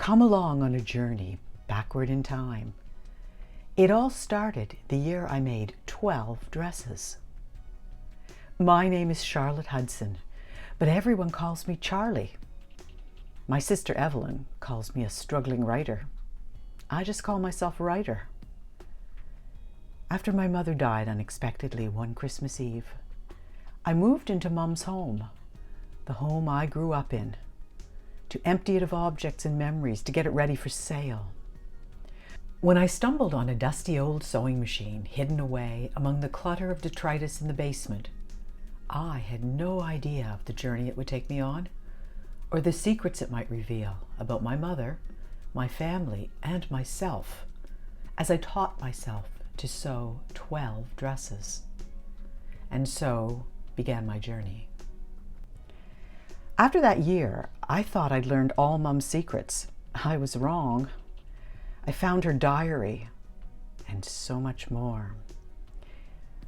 Come along on a journey backward in time. It all started the year I made 12 dresses. My name is Charlotte Hudson, but everyone calls me Charlie. My sister Evelyn calls me a struggling writer. I just call myself a writer. After my mother died unexpectedly one Christmas Eve, I moved into Mum's home, the home I grew up in, to empty it of objects and memories, to get it ready for sale. When I stumbled on a dusty old sewing machine hidden away among the clutter of detritus in the basement, I had no idea of the journey it would take me on, or the secrets it might reveal about my mother, my family, and myself, as I taught myself to sew 12 dresses. And so began my journey. After that year, I thought I'd learned all Mum's secrets. I was wrong. I found her diary and so much more.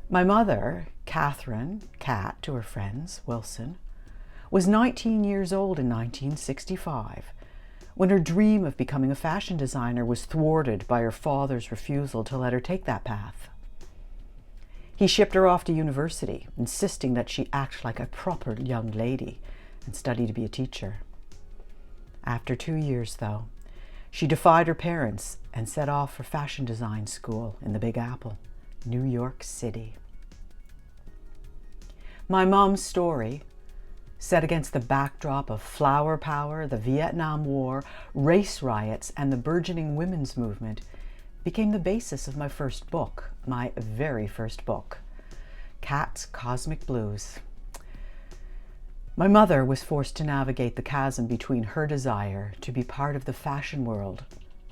My mother, Catherine, Cat to her friends, Wilson, was 19 years old in 1965 when her dream of becoming a fashion designer was thwarted by her father's refusal to let her take that path. He shipped her off to university, insisting that she act like a proper young lady and study to be a teacher. After 2 years, though, she defied her parents and set off for fashion design school in the Big Apple, New York City. My mom's story, set against the backdrop of flower power, the Vietnam War, race riots, and the burgeoning women's movement, became the basis of my first book, my very first book, Cat's Cosmic Blues. My mother was forced to navigate the chasm between her desire to be part of the fashion world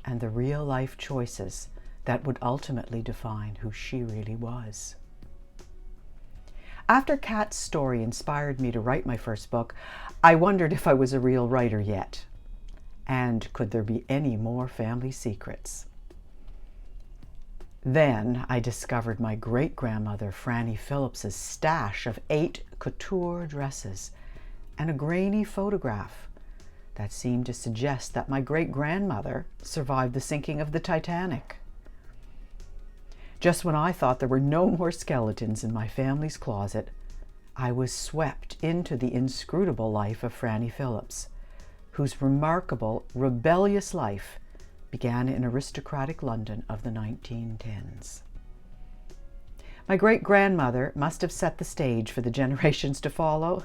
and the real-life choices that would ultimately define who she really was. After Cat's story inspired me to write my first book, I wondered if I was a real writer yet. And could there be any more family secrets? Then I discovered my great-grandmother Franny Phillips's stash of 8 couture dresses and a grainy photograph that seemed to suggest that my great-grandmother survived the sinking of the Titanic. Just when I thought there were no more skeletons in my family's closet, I was swept into the inscrutable life of Franny Phillips, whose remarkable, rebellious life began in aristocratic London of the 1910s. My great-grandmother must have set the stage for the generations to follow.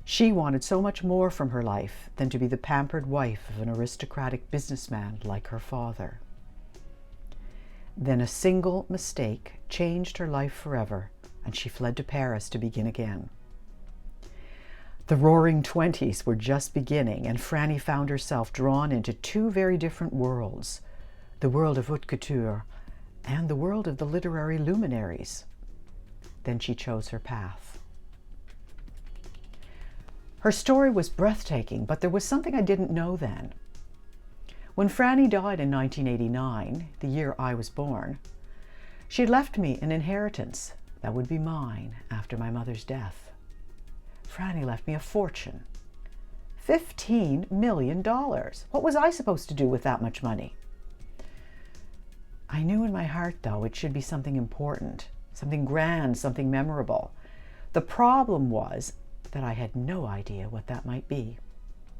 She wanted so much more from her life than to be the pampered wife of an aristocratic businessman like her father. Then a single mistake changed her life forever, and she fled to Paris to begin again. The roaring 20s were just beginning, and Franny found herself drawn into 2 very different worlds, the world of haute couture and the world of the literary luminaries. Then she chose her path. Her story was breathtaking, but there was something I didn't know then. When Franny died in 1989, the year I was born, she had left me an inheritance that would be mine after my mother's death. Franny left me a fortune. $15 million. What was I supposed to do with that much money? I knew in my heart, though, it should be something important, something grand, something memorable. The problem was that I had no idea what that might be.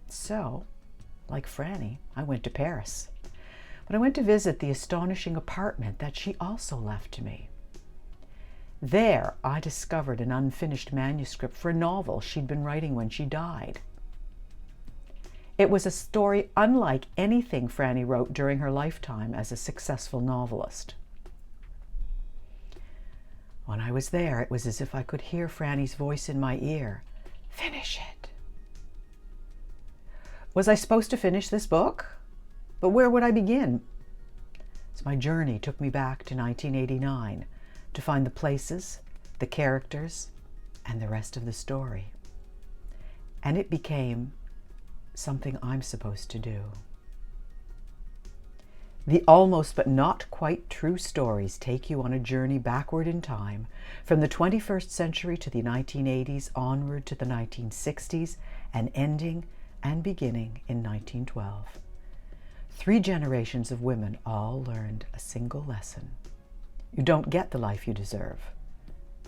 So, like Franny, I went to Paris. But I went to visit the astonishing apartment that she also left to me. There, I discovered an unfinished manuscript for a novel she'd been writing when she died. It was a story unlike anything Franny wrote during her lifetime as a successful novelist. When I was there, it was as if I could hear Franny's voice in my ear. Finish it. Was I supposed to finish this book? But where would I begin? So my journey took me back to 1989 to find the places, the characters, and the rest of the story. And it became something I'm supposed to do. The almost but not quite true stories take you on a journey backward in time, from the 21st century to the 1980s, onward to the 1960s, and ending and beginning in 1912. 3 generations of women all learned a single lesson. You don't get the life you deserve.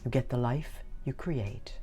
You get the life you create.